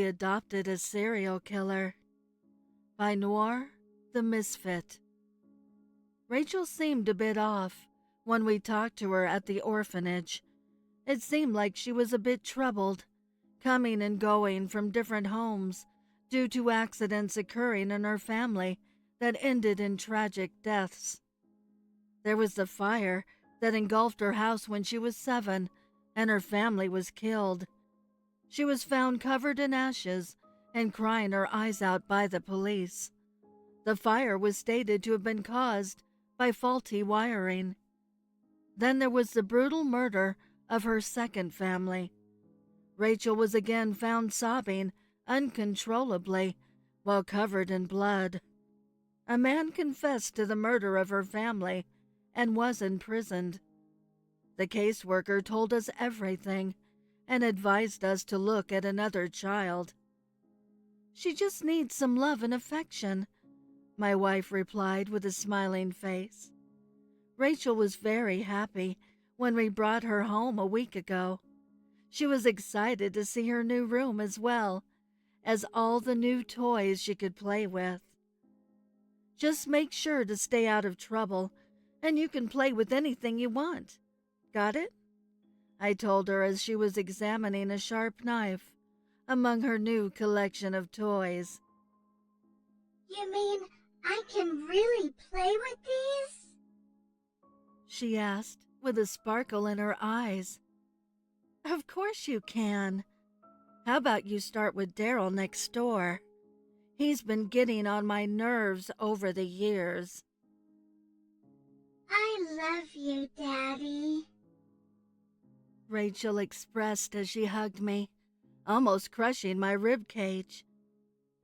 adopted a serial killer by NoirTheMisfit. Rachel seemed a bit off when we talked to her at the orphanage. It seemed like she was a bit troubled, coming and going from different homes due to accidents occurring in her family that ended in tragic deaths. There was the fire that engulfed her house when she was 7, and her family was killed. She was found covered in ashes and crying her eyes out by the police. The fire was stated to have been caused by faulty wiring. Then there was the brutal murder of her second family. Rachel was again found sobbing uncontrollably while covered in blood. A man confessed to the murder of her family and was imprisoned. The caseworker told us everything and advised us to look at another child. "She just needs some love and affection," my wife replied with a smiling face. Rachel was very happy when we brought her home a week ago. She was excited to see her new room as well as all the new toys she could play with. "Just make sure to stay out of trouble, and you can play with anything you want. Got it?" I told her as she was examining a sharp knife among her new collection of toys. "You mean I can really play with these?" she asked with a sparkle in her eyes. "Of course you can. How about you start with Daryl next door? He's been getting on my nerves over the years." "I love you, Daddy," Rachel expressed as she hugged me, almost crushing my rib cage.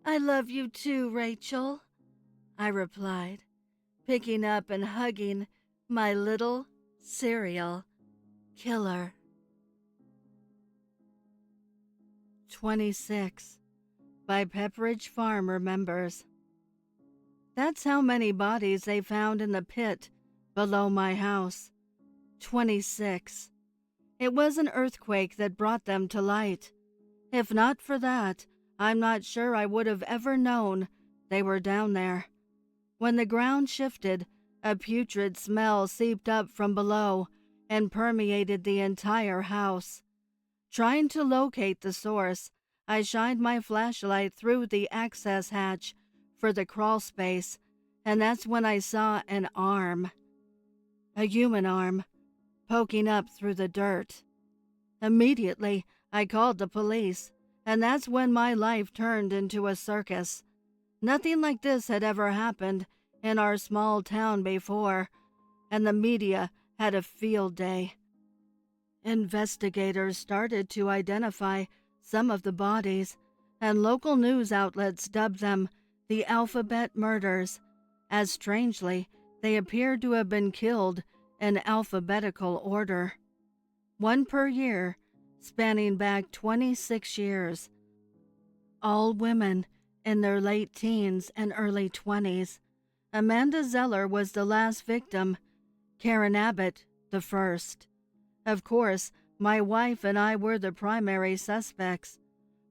"I love you too, Rachel," I replied, picking up and hugging my little serial killer. 26. By Pepperidge Farm Remembers. That's how many bodies they found in the pit below my house. 26. It was an earthquake that brought them to light. If not for that, I'm not sure I would have ever known they were down there. When the ground shifted, a putrid smell seeped up from below and permeated the entire house. Trying to locate the source, I shined my flashlight through the access hatch for the crawl space, and that's when I saw an arm. A human arm, poking up through the dirt. Immediately, I called the police, and that's when my life turned into a circus. Nothing like this had ever happened in our small town before, and the media had a field day. Investigators started to identify some of the bodies, and local news outlets dubbed them the Alphabet Murders, as strangely they appeared to have been killed in alphabetical order. One per year, spanning back 26 years. All women in their late teens and early 20s. Amanda Zeller was the last victim, Karen Abbott the first. Of course, my wife and I were the primary suspects.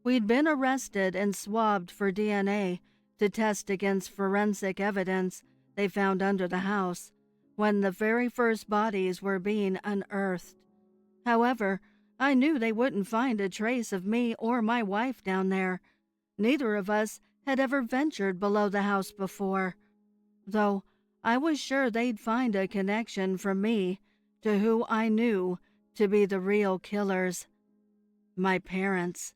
We'd been arrested and swabbed for DNA to test against forensic evidence they found under the house when the very first bodies were being unearthed. However, I knew they wouldn't find a trace of me or my wife down there. Neither of us had ever ventured below the house before, though I was sure they'd find a connection from me to who I knew to be the real killers, my parents.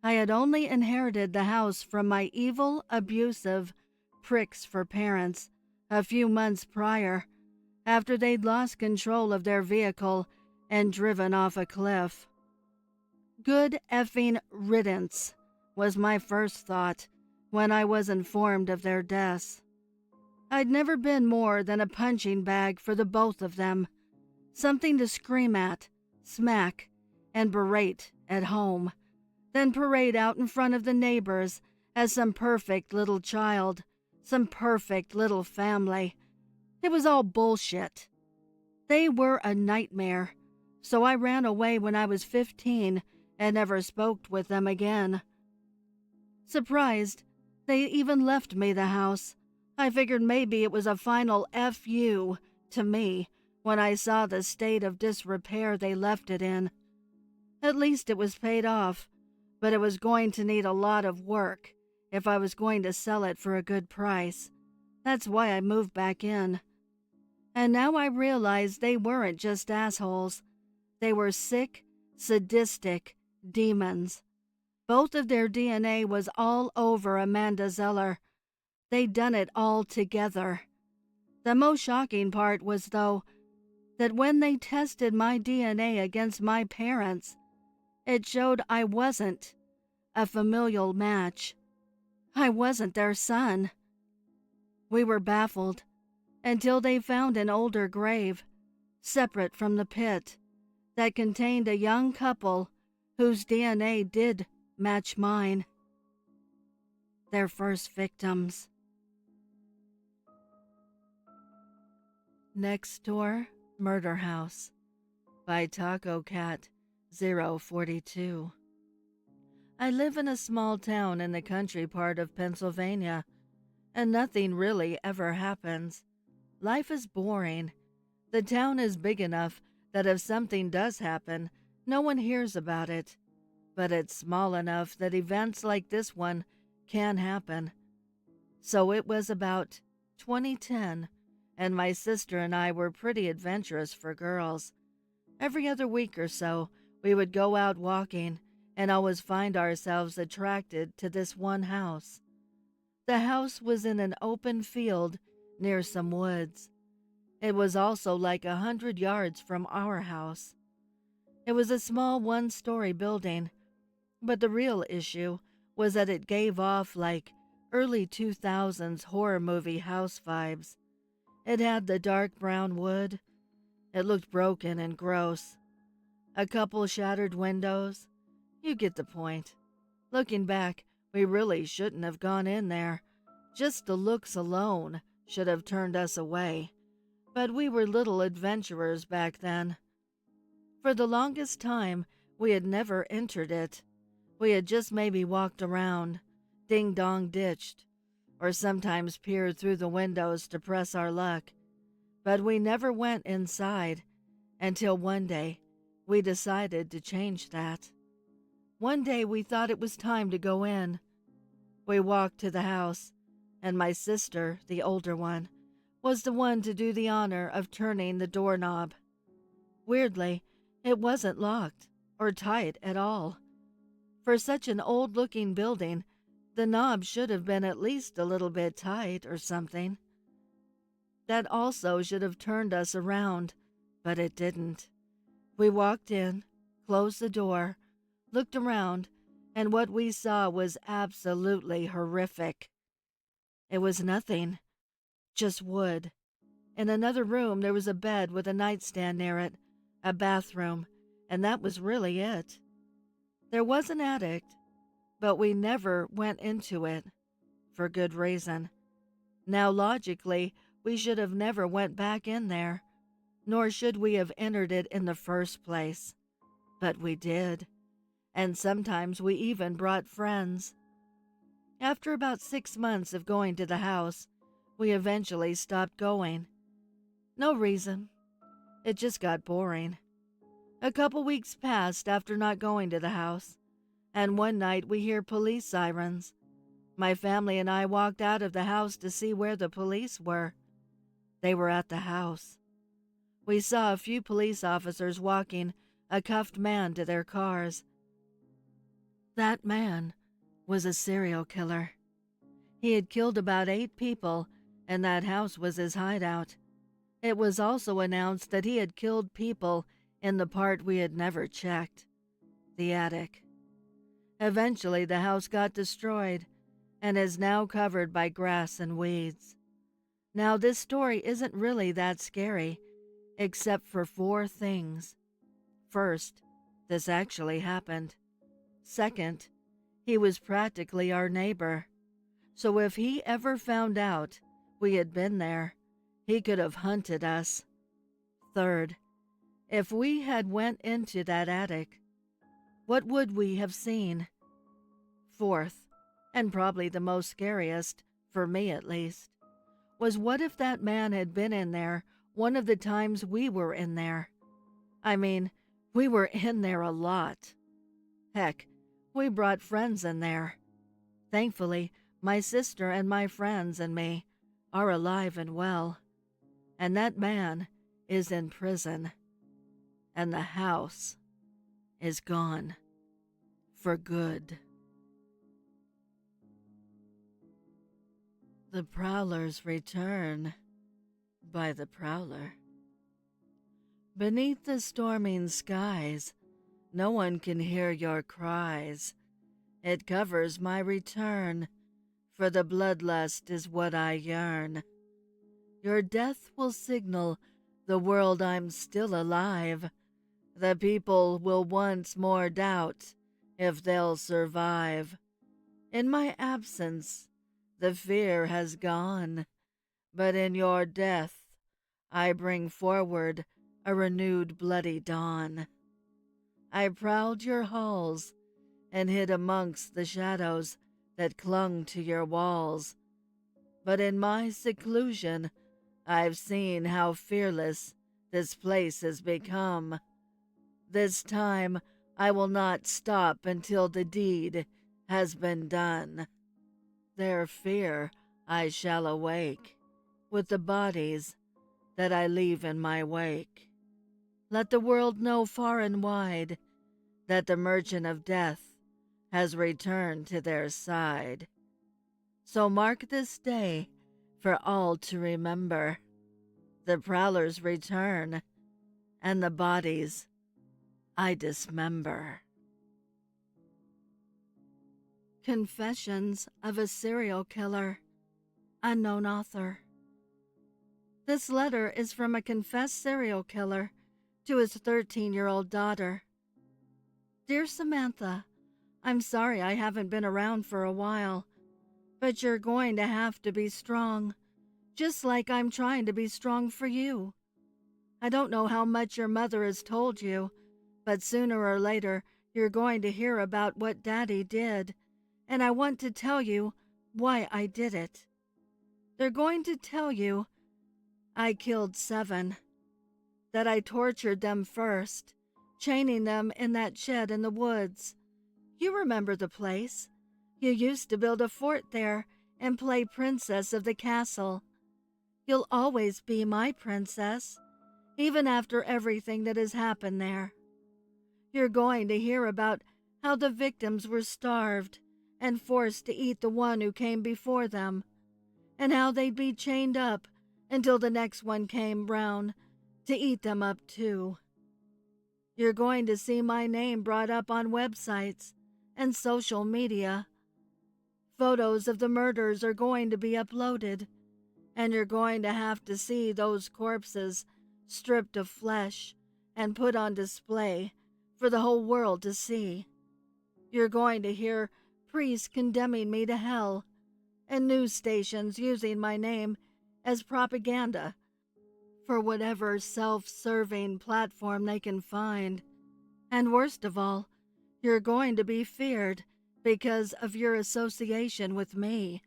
I had only inherited the house from my evil, abusive pricks for parents a few months prior, after they'd lost control of their vehicle and driven off a cliff. Good effing riddance was my first thought when I was informed of their deaths. I'd never been more than a punching bag for the both of them, something to scream at, smack, and berate at home, then parade out in front of the neighbors as some perfect little child, some perfect little family. It was all bullshit. They were a nightmare, so I ran away when I was 15 and never spoke with them again. Surprised, they even left me the house. I figured maybe it was a final F you to me when I saw the state of disrepair they left it in. At least it was paid off, but it was going to need a lot of work if I was going to sell it for a good price. That's why I moved back in. And now I realize they weren't just assholes. They were sick, sadistic demons. Both of their DNA was all over Amanda Zeller. They'd done it all together. The most shocking part was, though, that when they tested my DNA against my parents, it showed I wasn't a familial match. I wasn't their son. We were baffled until they found an older grave, separate from the pit, that contained a young couple whose DNA did match mine. Their first victims. Next Door Murder House by Taco Cat 042. I live in a small town in the country part of Pennsylvania, and nothing really ever happens. Life is boring. The town is big enough that if something does happen, no one hears about it. But it's small enough that events like this one can happen. So it was about 2010, and my sister and I were pretty adventurous for girls. Every other week or so, we would go out walking and always find ourselves attracted to this one house. The house was in an open field near some woods. It was also like 100 yards from our house. It was a small one-story building, but the real issue was that it gave off like early 2000s horror movie house vibes. It had the dark brown wood. It looked broken and gross. A couple shattered windows. You get the point. Looking back, we really shouldn't have gone in there. Just the looks alone should have turned us away. But we were little adventurers back then. For the longest time, we had never entered it. We had just maybe walked around, ding-dong ditched, or sometimes peered through the windows to press our luck. But we never went inside until one day we decided to change that. One day we thought it was time to go in. We walked to the house, and my sister, the older one, was the one to do the honor of turning the doorknob. Weirdly, it wasn't locked or tight at all. For such an old-looking building, the knob should have been at least a little bit tight or something. That also should have turned us around, but it didn't. We walked in, closed the door, looked around, and what we saw was absolutely horrific. It was nothing, just wood. In another room there was a bed with a nightstand near it, a bathroom, and that was really it. There was an attic, but we never went into it, for good reason. Now logically, we should have never went back in there, nor should we have entered it in the first place. But we did, and sometimes we even brought friends. After about 6 months of going to the house, we eventually stopped going. No reason. It just got boring. A couple weeks passed after not going to the house, and one night we hear police sirens. My family and I walked out of the house to see where the police were. They were at the house. We saw a few police officers walking a cuffed man to their cars. That man was a serial killer. He had killed about 8 people, and that house was his hideout. It was also announced that he had killed people in the part we had never checked, the attic. Eventually, the house got destroyed and is now covered by grass and weeds. Now, this story isn't really that scary, except for 4 things. First, this actually happened. Second, he was practically our neighbor. So if he ever found out we had been there, he could have hunted us. Third, if we had went into that attic, what would we have seen? Fourth, and probably the most scariest, for me at least, was what if that man had been in there one of the times we were in there? I mean, we were in there a lot. Heck, we brought friends in there. Thankfully, my sister and my friends and me are alive and well, and that man is in prison, and the house is gone for good. The Prowlers Return by the Prowler. Beneath the storming skies, no one can hear your cries. It covers my return, for the bloodlust is what I yearn. Your death will signal the world I'm still alive. The people will once more doubt if they'll survive. In my absence, the fear has gone, but in your death, I bring forward a renewed bloody dawn. I prowled your halls and hid amongst the shadows that clung to your walls. But in my seclusion, I've seen how fearless this place has become. This time, I will not stop until the deed has been done. Their fear I shall awake with the bodies that I leave in my wake. Let the world know far and wide that the merchant of death has returned to their side. So mark this day for all to remember, the Prowlers return, and the bodies I dismember. Confessions of a Serial Killer. Unknown author. This letter is from a confessed serial killer to his 13-year-old daughter. Dear Samantha, I'm sorry I haven't been around for a while, but you're going to have to be strong, just like I'm trying to be strong for you. I don't know how much your mother has told you, but sooner or later you're going to hear about what Daddy did, and I want to tell you why I did it. They're going to tell you I killed 7, that I tortured them first, chaining them in that shed in the woods. You remember the place. You used to build a fort there and play princess of the castle. You'll always be my princess, even after everything that has happened there. You're going to hear about how the victims were starved and forced to eat the one who came before them, and how they'd be chained up until the next one came round to eat them up too. You're going to see my name brought up on websites and social media. Photos of the murders are going to be uploaded, and you're going to have to see those corpses stripped of flesh and put on display for the whole world to see. You're going to hear priests condemning me to hell, and news stations using my name as propaganda for whatever self-serving platform they can find. And worst of all, you're going to be feared because of your association with me.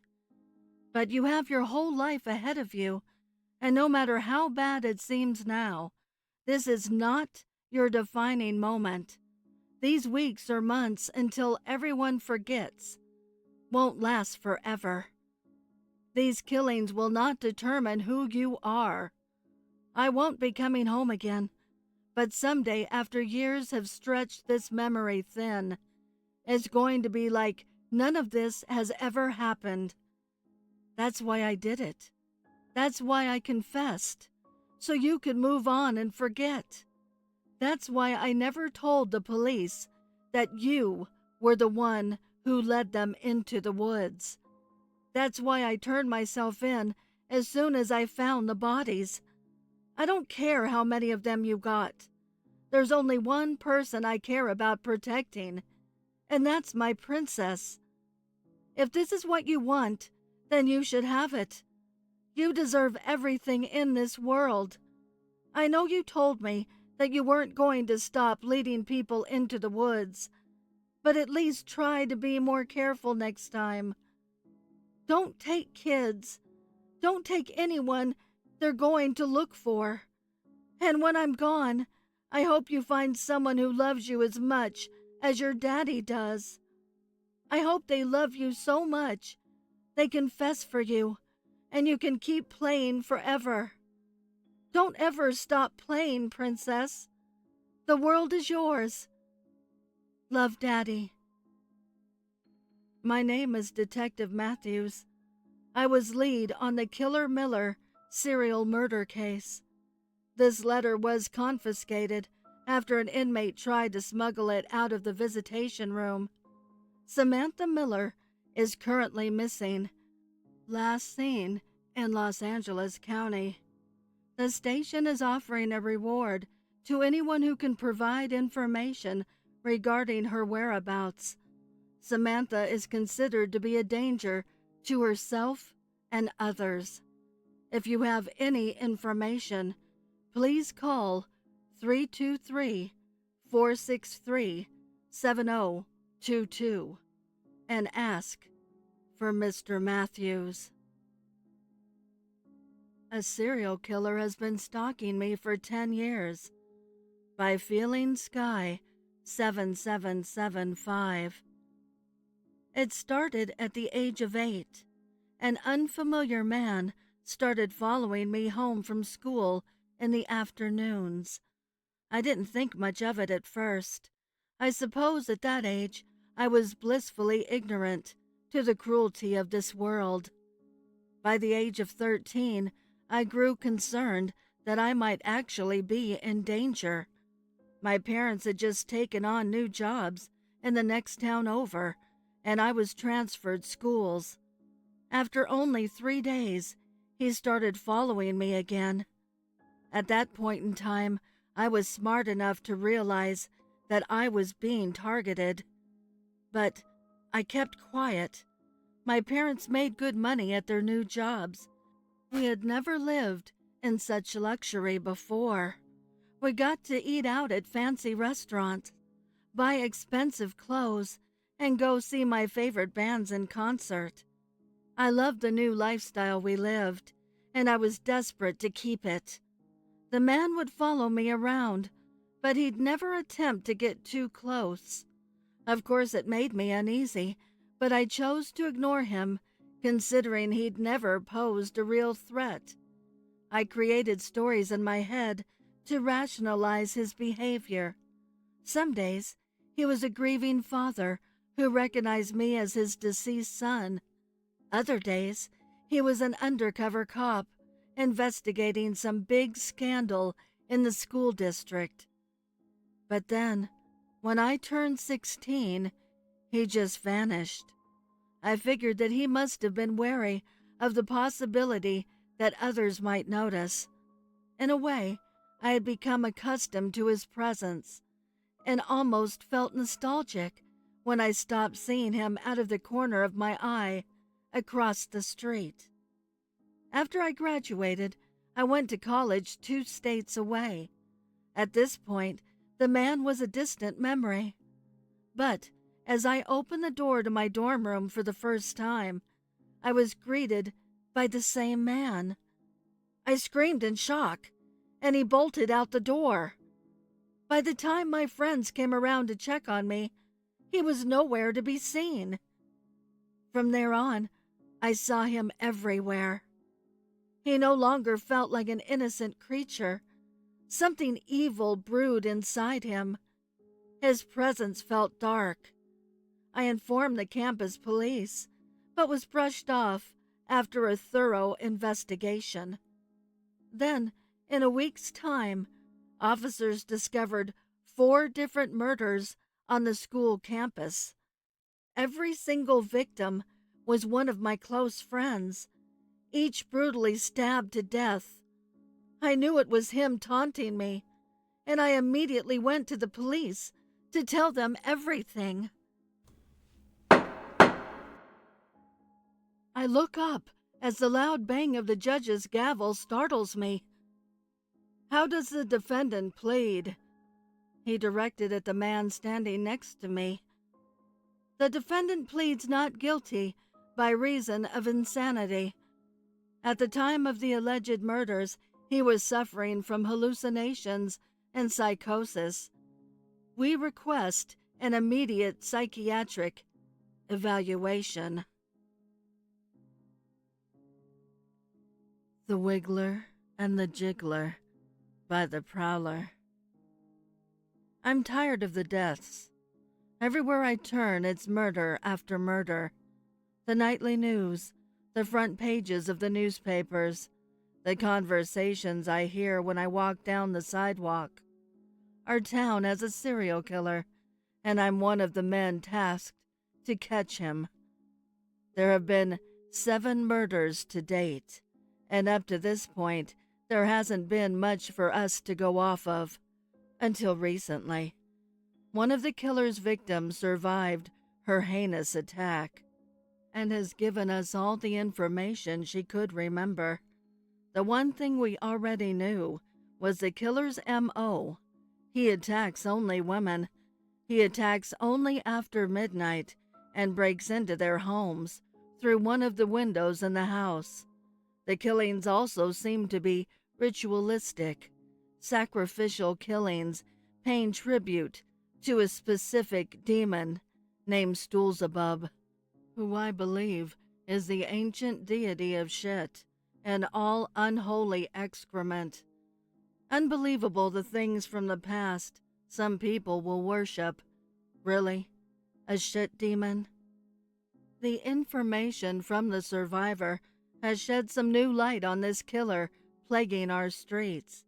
But you have your whole life ahead of you, and no matter how bad it seems now, this is not your defining moment. These weeks or months until everyone forgets won't last forever. These killings will not determine who you are. I won't be coming home again, but someday after years have stretched this memory thin, it's going to be like none of this has ever happened. That's why I did it. That's why I confessed, so you could move on and forget. That's why I never told the police that you were the one who led them into the woods. That's why I turned myself in as soon as I found the bodies. I don't care how many of them you got. There's only one person I care about protecting, and that's my princess. If this is what you want, then you should have it. You deserve everything in this world. I know you told me that you weren't going to stop leading people into the woods, but at least try to be more careful next time. Don't take kids. Don't take anyone they're going to look for. And when I'm gone, I hope you find someone who loves you as much as your daddy does. I hope they love you so much they confess for you, and you can keep playing forever. Don't ever stop playing, Princess. The world is yours. Love, Daddy. My name is Detective Matthews. I was lead on the Killer Miller serial murder case. This letter was confiscated after an inmate tried to smuggle it out of the visitation room. Samantha Miller is currently missing. Last seen in Los Angeles County. The station is offering a reward to anyone who can provide information regarding her whereabouts. Samantha is considered to be a danger to herself and others. If you have any information, please call 323-463-7022 and ask for Mr. Matthews. A serial killer has been stalking me for 10 years. By Feeling Sky 7775. It started at the age of 8. An unfamiliar man started following me home from school in the afternoons. I didn't think much of it at first. I suppose at that age I was blissfully ignorant to the cruelty of this world. By the age of 13, I grew concerned that I might actually be in danger. My parents had just taken on new jobs in the next town over, and I was transferred schools. After only 3 days, he started following me again. At that point in time, I was smart enough to realize that I was being targeted. But I kept quiet. My parents made good money at their new jobs. We had never lived in such luxury before. We got to eat out at fancy restaurants, buy expensive clothes, and go see my favorite bands in concert. I loved the new lifestyle we lived, and I was desperate to keep it. The man would follow me around, but he'd never attempt to get too close. Of course, it made me uneasy, but I chose to ignore him, considering he'd never posed a real threat. I created stories in my head to rationalize his behavior. Some days, he was a grieving father who recognized me as his deceased son. Other days, he was an undercover cop investigating some big scandal in the school district. But then, when I turned 16, he just vanished. I figured that he must have been wary of the possibility that others might notice. In a way, I had become accustomed to his presence and almost felt nostalgic when I stopped seeing him out of the corner of my eye across the street. After I graduated, I went to college 2 states away. At this point, the man was a distant memory. But as I opened the door to my dorm room for the first time, I was greeted by the same man. I screamed in shock, and he bolted out the door. By the time my friends came around to check on me, he was nowhere to be seen. From there on, I saw him everywhere. He no longer felt like an innocent creature. Something evil brewed inside him. His presence felt dark. I informed the campus police, but was brushed off after a thorough investigation. Then, in a week's time, officers discovered 4 different murders on the school campus. Every single victim was one of my close friends, each brutally stabbed to death. I knew it was him taunting me, and I immediately went to the police to tell them everything. I look up as the loud bang of the judge's gavel startles me. "How does the defendant plead?" He directed at the man standing next to me. The defendant pleads not guilty by reason of insanity. At the time of the alleged murders, he was suffering from hallucinations and psychosis. We request an immediate psychiatric evaluation. The Wiggler and the Jiggler by the Prowler. I'm tired of the deaths. Everywhere I turn, it's murder after murder. The nightly news, the front pages of the newspapers, the conversations I hear when I walk down the sidewalk. Our town has a serial killer, and I'm one of the men tasked to catch him. There have been 7 murders to date, and up to this point, there hasn't been much for us to go off of. Until recently. One of the killer's victims survived her heinous attack and has given us all the information she could remember. The one thing we already knew was the killer's M.O. He attacks only women. He attacks only after midnight and breaks into their homes through one of the windows in the house. The killings also seem to be ritualistic, sacrificial killings paying tribute to a specific demon named Stoolzabub, who I believe is the ancient deity of shit and all unholy excrement. Unbelievable the things from the past some people will worship. Really? A shit demon? The information from the survivor has shed some new light on this killer plaguing our streets.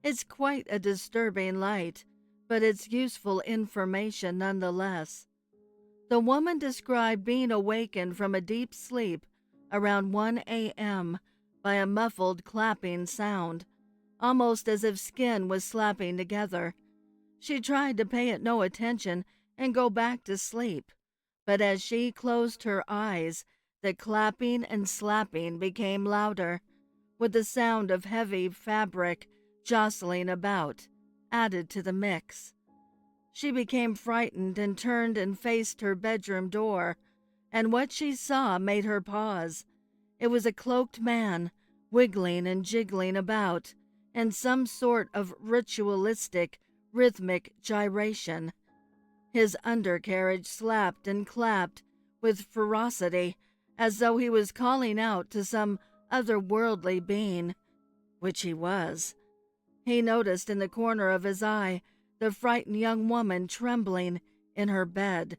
It's quite a disturbing light, but it's useful information nonetheless. The woman described being awakened from a deep sleep around 1 a.m. by a muffled clapping sound, almost as if skin was slapping together. She tried to pay it no attention and go back to sleep, but as she closed her eyes, the clapping and slapping became louder, with the sound of heavy fabric jostling about, added to the mix. She became frightened and turned and faced her bedroom door, and what she saw made her pause. It was a cloaked man, wiggling and jiggling about in some sort of ritualistic, rhythmic gyration. His undercarriage slapped and clapped with ferocity, as though he was calling out to some otherworldly being, which he was. He noticed in the corner of his eye the frightened young woman trembling in her bed.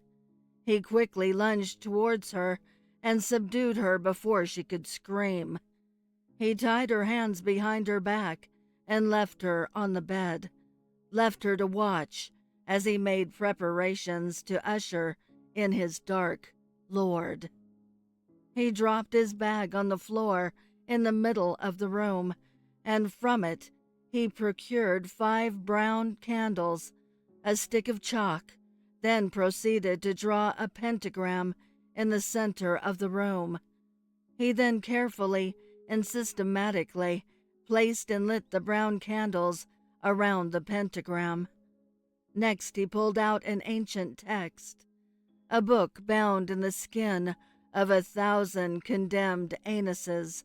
He quickly lunged towards her and subdued her before she could scream. He tied her hands behind her back and left her on the bed, left her to watch as he made preparations to usher in his dark lord. He dropped his bag on the floor in the middle of the room, and from it he procured 5 brown candles, a stick of chalk, then proceeded to draw a pentagram in the center of the room. He then carefully and systematically placed and lit the brown candles around the pentagram. Next he pulled out an ancient text, a book bound in the skin of 1,000 condemned anuses.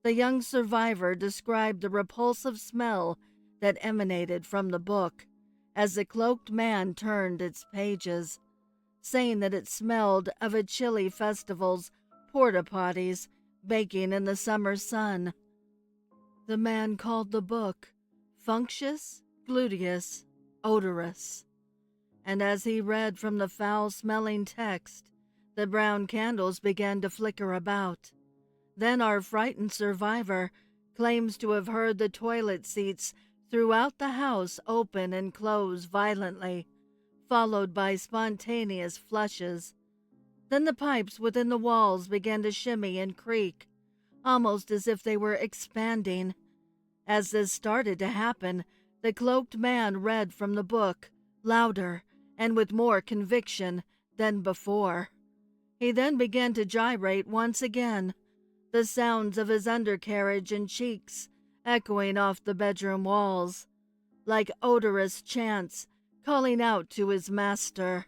The young survivor described the repulsive smell that emanated from the book as the cloaked man turned its pages, saying that it smelled of a chilly festival's porta-potties baking in the summer sun. The man called the book Functious Gluteus Odorous, and as he read from the foul-smelling text, the brown candles began to flicker about. Then our frightened survivor claims to have heard the toilet seats throughout the house open and close violently, followed by spontaneous flushes. Then the pipes within the walls began to shimmy and creak, almost as if they were expanding. As this started to happen, the cloaked man read from the book, louder and with more conviction than before. He then began to gyrate once again, the sounds of his undercarriage and cheeks echoing off the bedroom walls, like odorous chants calling out to his master.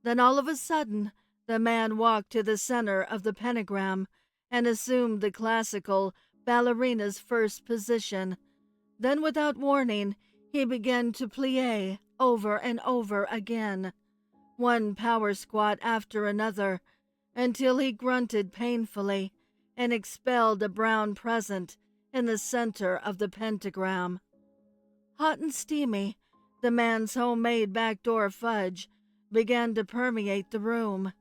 Then all of a sudden, the man walked to the center of the pentagram and assumed the classical ballerina's first position. Then, without warning, he began to plie over and over again, one power squat after another, until he grunted painfully and expelled a brown present in the center of the pentagram. Hot and steamy, the man's homemade backdoor fudge began to permeate the room.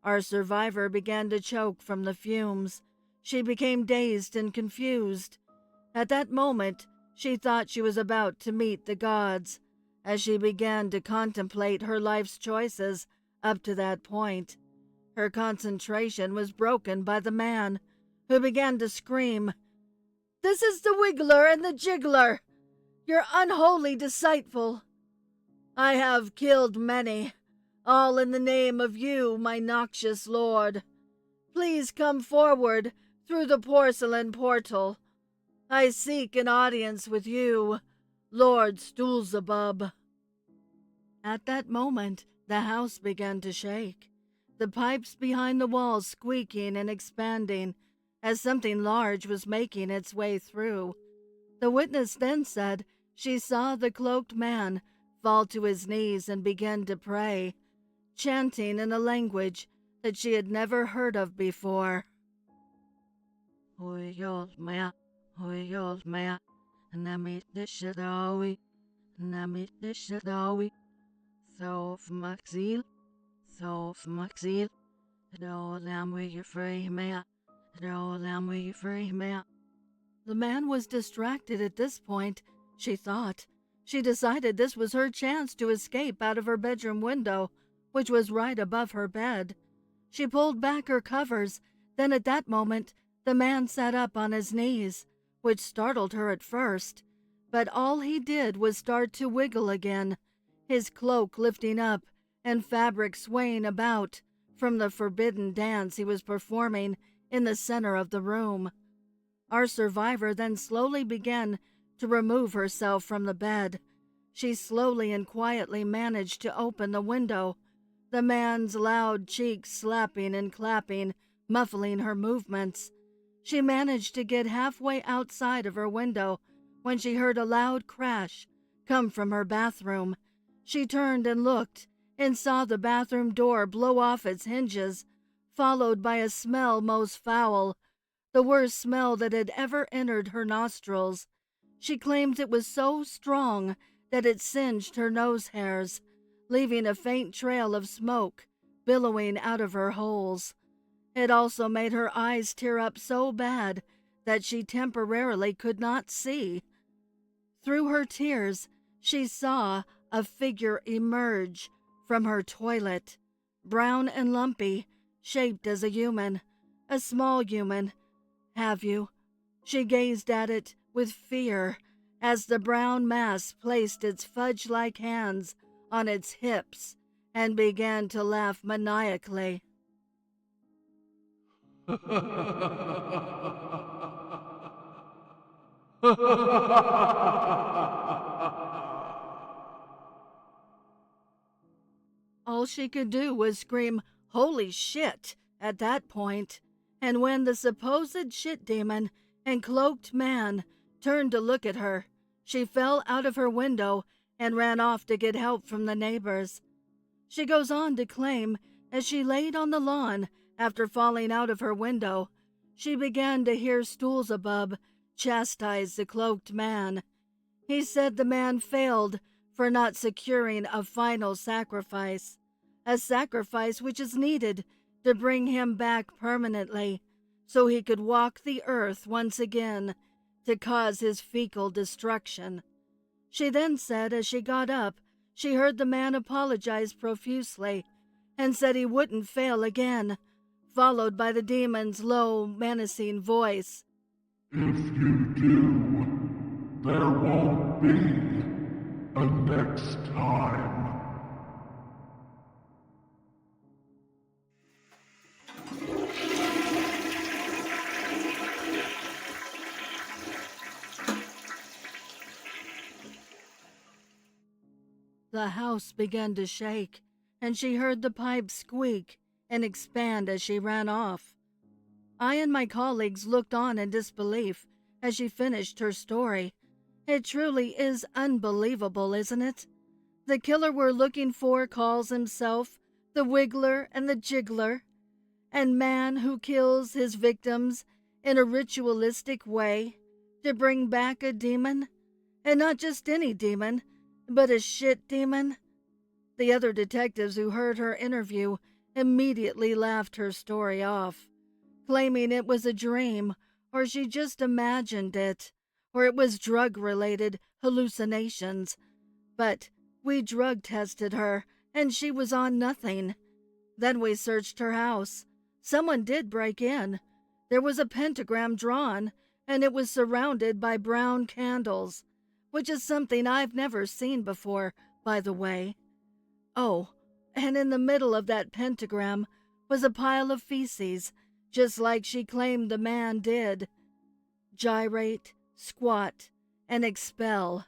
Our survivor began to choke from the fumes. She became dazed and confused. At that moment, she thought she was about to meet the gods, as she began to contemplate her life's choices up to that point. Her concentration was broken by the man, who began to scream, "This is the Wiggler and the Jiggler! You're unholy deceitful! I have killed many, all in the name of you, my noxious lord. Please come forward through the porcelain portal. I seek an audience with you, Lord Stoolzabub." At that moment, the house began to shake, the pipes behind the walls squeaking and expanding as something large was making its way through. The witness then said she saw the cloaked man fall to his knees and begin to pray, chanting in a language that she had never heard of before. The man was distracted at this point, she thought. She decided this was her chance to escape out of her bedroom window, which was right above her bed. She pulled back her covers. Then at that moment, the man sat up on his knees, which startled her at first. But all he did was start to wiggle again, his cloak lifting up and fabric swaying about from the forbidden dance he was performing in the center of the room. Our survivor then slowly began to remove herself from the bed. She slowly and quietly managed to open the window, the man's loud cheeks slapping and clapping, muffling her movements. She managed to get halfway outside of her window when she heard a loud crash come from her bathroom. She turned and looked and saw the bathroom door blow off its hinges, followed by a smell most foul, the worst smell that had ever entered her nostrils. She claims it was so strong that it singed her nose hairs, leaving a faint trail of smoke billowing out of her holes. It also made her eyes tear up so bad that she temporarily could not see. Through her tears, she saw a figure emerge from her toilet, brown and lumpy, shaped as a human, a small human. Have you? She gazed at it with fear as the brown mass placed its fudge-like hands on its hips and began to laugh maniacally. All she could do was scream, "Holy shit!" at that point, and when the supposed shit demon and cloaked man turned to look at her, she fell out of her window and ran off to get help from the neighbors. She goes on to claim, as she laid on the lawn after falling out of her window, she began to hear Stoolzabub chastise the cloaked man. He said the man failed for not securing a final sacrifice, a sacrifice which is needed to bring him back permanently, so he could walk the earth once again to cause his fecal destruction. She then said as she got up, she heard the man apologize profusely and said he wouldn't fail again, followed by the demon's low, menacing voice. "If you do, there won't be a next time." The house began to shake, and she heard the pipe squeak and expand as she ran off. I and my colleagues looked on in disbelief as she finished her story. It truly is unbelievable, isn't it? The killer we're looking for calls himself the Wiggler and the Jiggler, and man who kills his victims in a ritualistic way to bring back a demon, and not just any demon, but a shit demon. The other detectives who heard her interview immediately laughed her story off, claiming it was a dream, or she just imagined it, or it was drug-related hallucinations. But we drug tested her, and she was on nothing. Then we searched her house. Someone did break in. There was a pentagram drawn, and it was surrounded by brown candles, which is something I've never seen before, by the way. Oh, and in the middle of that pentagram was a pile of feces, just like she claimed the man did. Gyrate, squat, and expel.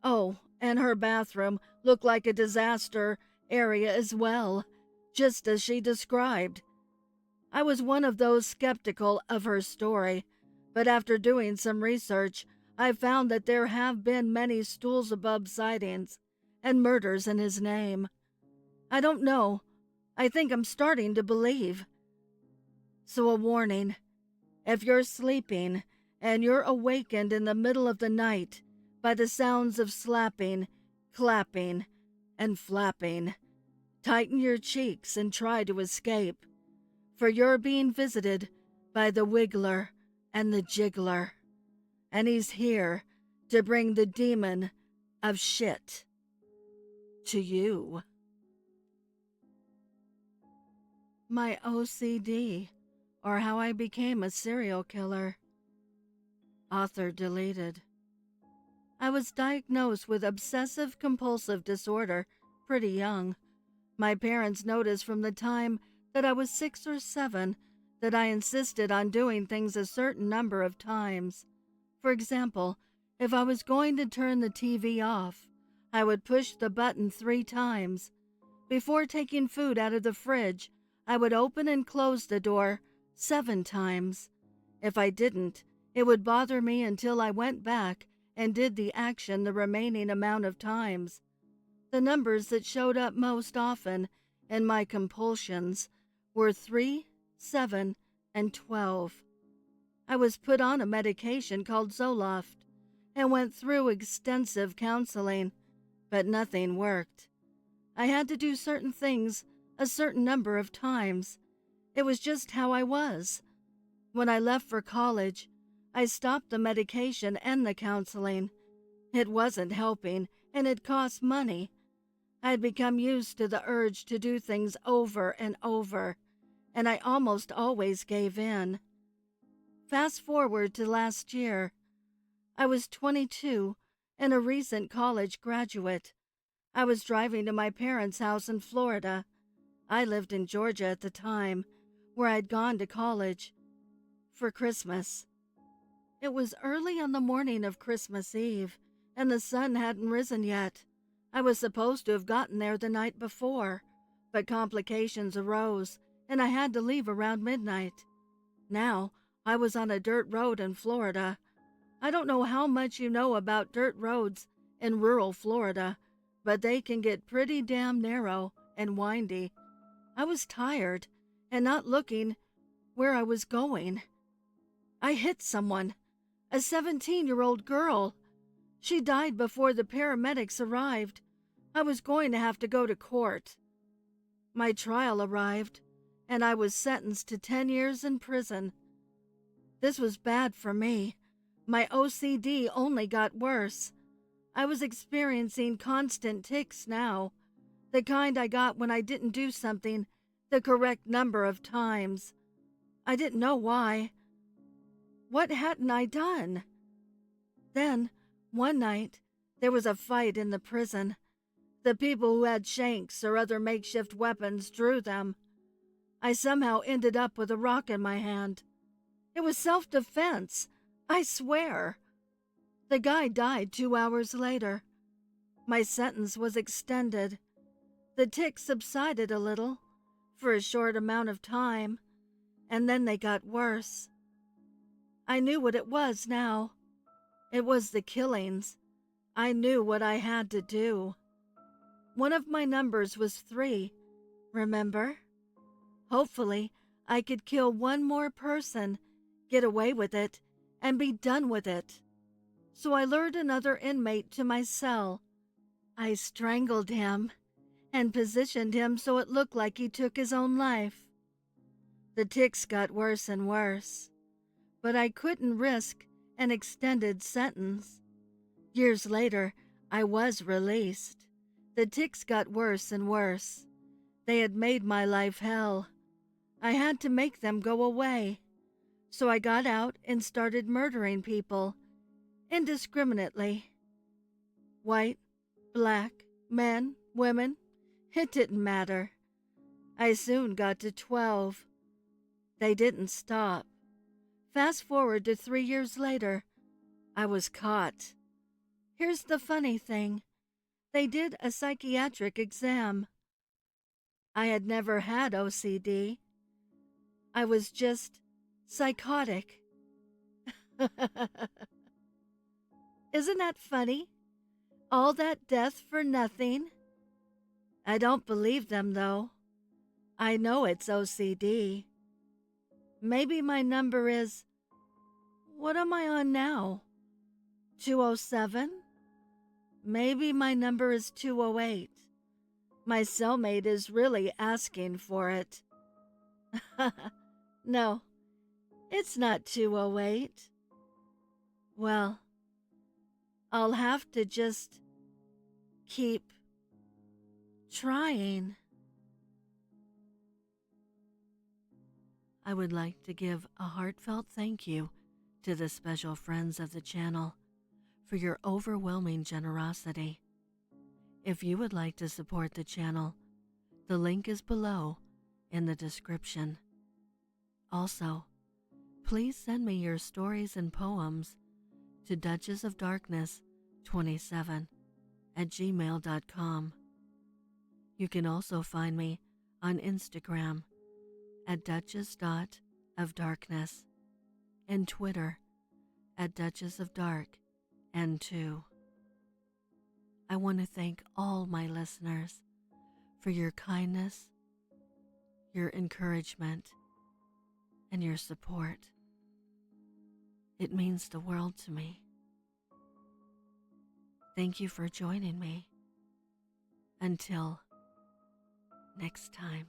Oh, and her bathroom looked like a disaster area as well, just as she described. I was one of those skeptical of her story, but after doing some research, I found that there have been many stools above sightings and murders in his name. I don't know. I think I'm starting to believe. So a warning. If you're sleeping and you're awakened in the middle of the night by the sounds of slapping, clapping, and flapping, tighten your cheeks and try to escape, for you're being visited by the Wiggler and the Jiggler, and he's here to bring the demon of shit to you. My OCD, or How I Became a Serial Killer. Author deleted. I was diagnosed with obsessive-compulsive disorder pretty young. My parents noticed from the time that I was 6 or 7 that I insisted on doing things a certain number of times. For example, if I was going to turn the TV off, I would push the button 3 times. Before taking food out of the fridge, I would open and close the door 7 times. If I didn't, it would bother me until I went back and did the action the remaining amount of times. The numbers that showed up most often in my compulsions were 3, 7, and 12. I was put on a medication called Zoloft and went through extensive counseling, but nothing worked. I had to do certain things a certain number of times. It was just how I was. When I left for college, I stopped the medication and the counseling. It wasn't helping, and it cost money. I'd become used to the urge to do things over and over, and I almost always gave in. Fast forward to last year. I was 22 and a recent college graduate. I was driving to my parents' house in Florida. I lived in Georgia at the time, where I'd gone to college, for Christmas. It was early on the morning of Christmas Eve, and the sun hadn't risen yet. I was supposed to have gotten there the night before, but complications arose, and I had to leave around midnight. Now, I was on a dirt road in Florida. I don't know how much you know about dirt roads in rural Florida, but they can get pretty damn narrow and windy. I was tired and not looking where I was going. I hit someone, a 17-year-old girl. She died before the paramedics arrived. I was going to have to go to court. My trial arrived, and I was sentenced to 10 years in prison. This was bad for me. My OCD only got worse. I was experiencing constant tics now, the kind I got when I didn't do something the correct number of times. I didn't know why. What hadn't I done? Then, one night, there was a fight in the prison. The people who had shanks or other makeshift weapons drew them. I somehow ended up with a rock in my hand. It was self-defense, I swear. The guy died 2 hours later. My sentence was extended. The tics subsided a little, for a short amount of time, and then they got worse. I knew what it was now. It was the killings. I knew what I had to do. One of my numbers was 3, remember? Hopefully, I could kill one more person, get away with it, and be done with it. So I lured another inmate to my cell. I strangled him and positioned him so it looked like he took his own life. The tics got worse and worse, but I couldn't risk an extended sentence. Years later, I was released. The tics got worse and worse. They had made my life hell. I had to make them go away. So I got out and started murdering people, indiscriminately. White, black, men, women, it didn't matter. I soon got to 12. They didn't stop. Fast forward to 3 years later, I was caught. Here's the funny thing. They did a psychiatric exam. I had never had OCD. I was just psychotic. Isn't that funny? All that death for nothing? I don't believe them, though. I know it's OCD. Maybe my number is... What am I on now? 207? Maybe my number is 208. My cellmate is really asking for it. No, it's not 208. Well, I'll have to just keep trying. I would like to give a heartfelt thank you to the special friends of the channel for your overwhelming generosity. If you would like to support the channel, the link is below in the description. Also, please send me your stories and poems to duchessofdarkness27@gmail.com. You can also find me on Instagram at duchess.ofdarkness and Twitter at duchessofdarkn2. I want to thank all my listeners for your kindness, your encouragement, and your support. It means the world to me. Thank you for joining me. Until next time.